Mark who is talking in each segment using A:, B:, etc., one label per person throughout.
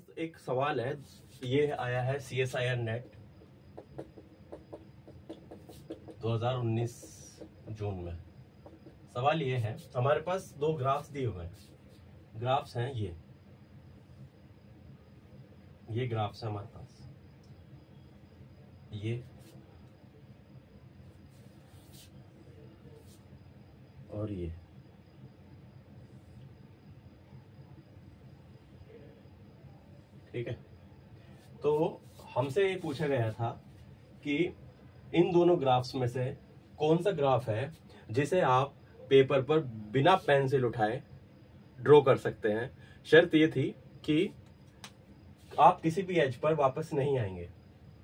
A: पास एक सवाल है, ये आया है CSIR नेट 2019 जून में। सवाल ये है, हमारे पास दो ग्राफ्स दिए हुए हैं। ग्राफ्स हैं ये ग्राफ्स है हमारे पास, ये और ये। ठीक है, तो हमसे ये पूछा गया था कि इन दोनों ग्राफ्स में से कौन सा ग्राफ है जिसे आप पेपर पर बिना पेंसिल उठाए ड्रॉ कर सकते हैं। शर्त ये थी कि आप किसी भी एज पर वापस नहीं आएंगे,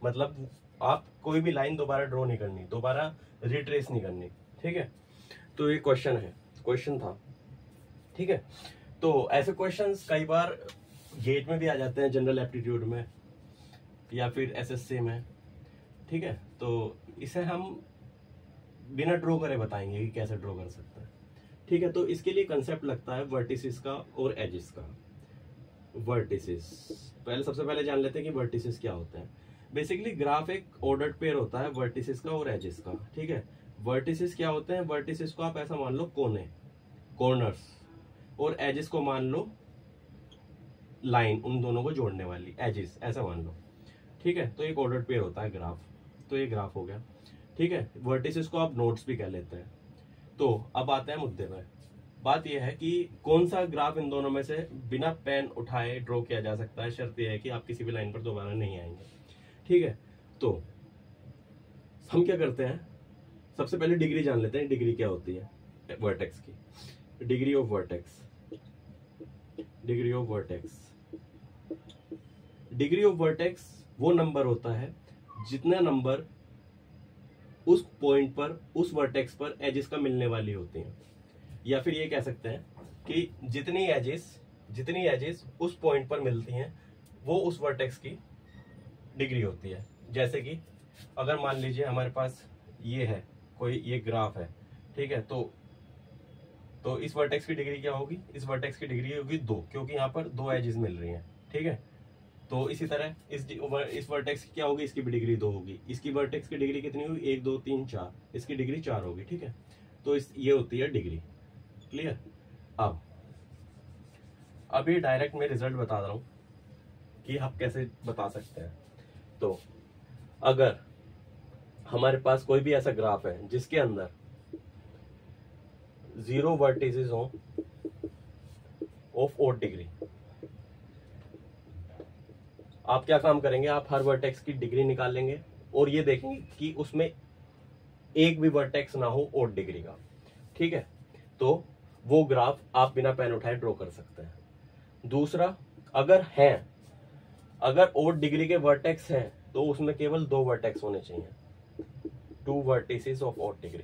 A: मतलब आप कोई भी लाइन दोबारा ड्रॉ नहीं करनी, दोबारा रिट्रेस नहीं करनी। ठीक है, तो ये क्वेश्चन था। ठीक है, तो ऐसे क्वेश्चंस कई बार गेट में भी आ जाते हैं, जनरल एप्टीट्यूड में या फिर SSC में। ठीक है, तो इसे हम बिना ड्रॉ करे बताएंगे कि कैसे ड्रॉ कर सकते हैं। ठीक है, तो इसके लिए कंसेप्ट लगता है वर्टिसेस का और एजेस का। वर्टिसेस सबसे पहले जान लेते हैं कि वर्टिसेस क्या होते हैं। बेसिकली ग्राफ एक ऑर्डर्ड पेयर होता है वर्टिसेस का और एजेस का। ठीक है, वर्टिसेस क्या होते हैं, वर्टिसेस को आप ऐसा मान लो कॉर्नर्स, और एजेस को मान लो लाइन, उन दोनों को जोड़ने वाली एजेस, ऐसा मान लो। ठीक है, तो एक ऑर्डर्ड पेयर होता है ग्राफ, तो ये ग्राफ हो गया। ठीक है, वर्टिसेस को आप नोड्स भी कह लेते हैं। तो अब आते हैं मुद्दे में। बात यह है कि कौन सा ग्राफ इन दोनों में से बिना पेन उठाए ड्रॉ किया जा सकता है। शर्त यह है कि आप किसी भी लाइन पर दोबारा नहीं आएंगे। ठीक है, तो हम क्या करते हैं, सबसे पहले डिग्री जान लेते हैं। डिग्री क्या होती है वर्टेक्स की? Degree of vertex, degree of vertex वो नंबर होता है जितना नंबर उस पॉइंट पर, उस वर्टेक्स पर एजेस का मिलने वाली होती हैं। या फिर ये कह सकते हैं कि जितनी एजेस उस पॉइंट पर मिलती हैं वो उस वर्टेक्स की डिग्री होती है। जैसे कि अगर मान लीजिए हमारे पास ये है, कोई ये ग्राफ है। ठीक है, तो इस वर्टेक्स की डिग्री क्या होगी? इस वर्टेक्स की डिग्री होगी 2, क्योंकि यहाँ पर 2 एजेस मिल रही हैं। ठीक है, तो इसी तरह इस वर्टेक्स की क्या होगी? इसकी भी डिग्री 2 होगी। इसकी वर्टेक्स की डिग्री कितनी होगी? 1 2 3 4, इसकी डिग्री 4 होगी। ठीक है, तो ये होती है डिग्री। क्लियर? अब ये डायरेक्ट मैं रिजल्ट बता रहा हूं कि आप कैसे बता सकते हैं। तो अगर हमारे पास कोई भी ऐसा ग्राफ है जिसके अंदर 0 वर्टिसेस हो ऑफ ऑड डिग्री, आप क्या काम करेंगे? आप हर वर्टेक्स की डिग्री निकालेंगे और ये देखेंगे कि उसमें एक भी वर्टेक्स ना हो ऑड डिग्री का। ठीक है, तो वो ग्राफ आप बिना पेन उठाए ड्रॉ कर सकते हैं। दूसरा, अगर ऑड डिग्री के वर्टेक्स हैं तो उसमें केवल 2 वर्टेक्स होने चाहिए, 2 वर्टिसेस ऑफ ऑड डिग्री।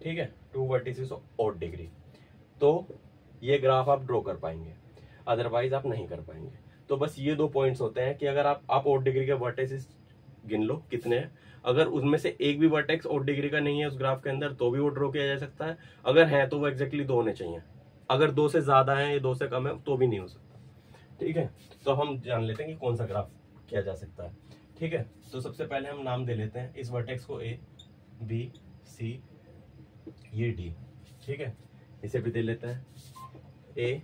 A: ठीक है, 2 वर्टिसेस ऑफ ऑड डिग्री, तो ये ग्राफ आप ड्रॉ कर पाएंगे, अदरवाइज आप नहीं कर पाएंगे। तो बस ये 2 पॉइंट्स होते हैं कि अगर आप ऑड डिग्री के वर्टेक्स गिन लो कितने हैं, अगर उनमें से एक भी वर्टेक्स ऑड डिग्री का नहीं है उस ग्राफ के अंदर तो भी वो ड्रॉ किया जा सकता है। अगर है तो वो एग्जैक्टली 2 होने चाहिए। अगर 2 से ज्यादा है या 2 से कम है तो भी नहीं हो सकता। ठीक है, तो हम जान लेते हैं कि कौन सा ग्राफ किया जा सकता है। ठीक है, तो सबसे पहले हम नाम दे लेते हैं इस वर्टेक्स को A B C, ये D। ठीक है, इसे भी दे लेते हैं A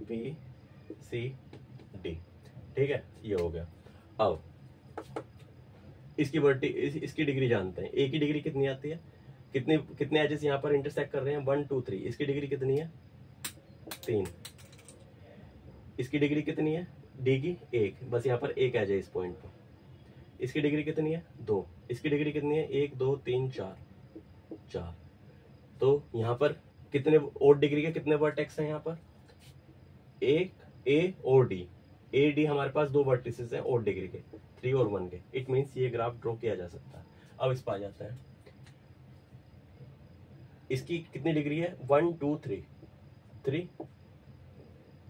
A: B C D। ठीक है, ये हो गया। अब इसकी डिग्री जानते हैं। ए की डिग्री कितनी आती है? कितने एजेस यहाँ पर इंटरसेक्ट कर रहे हैं? 1 2 3। इसकी डिग्री कितनी है? 3। इसकी डिग्री कितनी है? डी की 1, बस यहाँ पर एक एज है इस पॉइंट पर। इसकी डिग्री कितनी है? 2। इसकी डिग्री कितनी है? 1 2 3 4। तो यहाँ पर कितने और डिग्री के कितने वर्टेक्स हैं? यहाँ पर एक ए और डी। ए डी हमारे पास 2 वर्टिसेस हैं और डिग्री के, 3 और 1 के। इट मीन्स ये ग्राफ ड्रॉ किया जा सकता है। अब इस पर आ जाते हैं, इसकी कितनी डिग्री है? 1 2 3।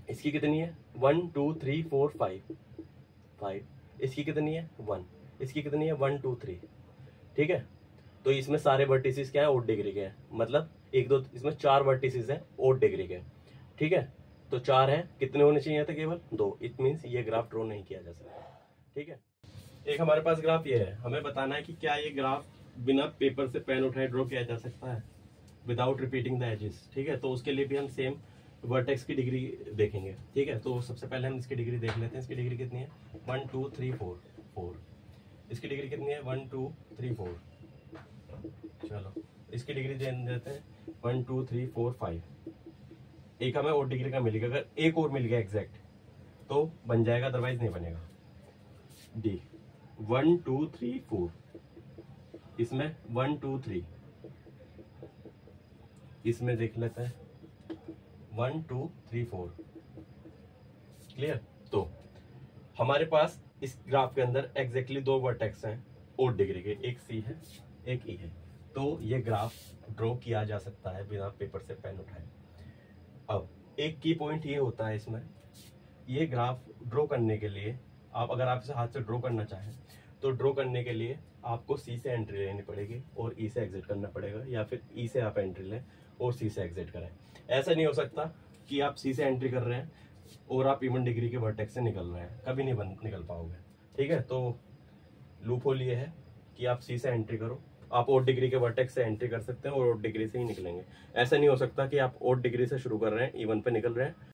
A: इसकी कितनी है? 1 2 3 4 5। इसकी कितनी है? 1। इसकी कितनी है? 1 2 3। ठीक है, तो इसमें सारे वर्टिसेस क्या है? ऑड डिग्री के हैं, मतलब 1 2 इसमें 4 वर्टिसेस हैं ऑड डिग्री के। ठीक है, तो 4 है, कितने होने चाहिए थे? केवल 2। इट मीन्स ये ग्राफ ड्रॉ नहीं किया जा सकता। ठीक है, एक हमारे पास ग्राफ ये है, हमें बताना है कि क्या ये ग्राफ बिना पेपर से पेन उठाए ड्रॉ किया जा सकता है विदाउट रिपीटिंग द एजेस। ठीक है, तो उसके लिए भी हम सेम वर्टेक्स की डिग्री देखेंगे। ठीक है, तो सबसे पहले हम इसकी डिग्री देख लेते हैं। इसकी डिग्री कितनी है? 1 2 3 4 4। इसकी डिग्री कितनी है? 1 2 3 4। चलो इसकी डिग्री दे देते हैं 1 2 3 4 5। एक हमें और डिग्री का मिलेगा, अगर एक और मिल गया एग्जैक्ट तो बन जाएगा, अदरवाइज नहीं बनेगा। डी 1 2 3 4, इसमें 1 2 3, इसमें देख लेते हैं 1 2 3 4। क्लियर? तो हमारे पास इस ग्राफ के अंदर एग्जैक्टली 2 वर्टेक्स हैं और डिग्री के, एक सी है एक ई है। तो ये ग्राफ ड्रॉ किया जा सकता है बिना पेपर से पेन उठाए। अब एक की पॉइंट ये होता है इसमें, ये ग्राफ ड्रॉ करने के लिए अगर आप इसे हाथ से ड्रॉ करना चाहें तो ड्रॉ करने के लिए आपको सी से एंट्री लेनी पड़ेगी और ई से एग्जिट करना पड़ेगा, या फिर ई से आप एंट्री लें और सी से एग्जिट करें। ऐसा नहीं हो सकता कि आप सी से एंट्री कर रहे हैं और आप इवन डिग्री के वर्टेक्स से निकल रहे हैं, कभी नहीं निकल पाओगे। ठीक है, तो लूप होल ये है कि आप सी से एंट्री करो, आप ओड डिग्री के वर्टेक्स से एंट्री कर सकते हैं और ओड डिग्री से ही निकलेंगे। ऐसा नहीं हो सकता कि आप ओड डिग्री से शुरू कर रहे हैं, इवन पे निकल रहे हैं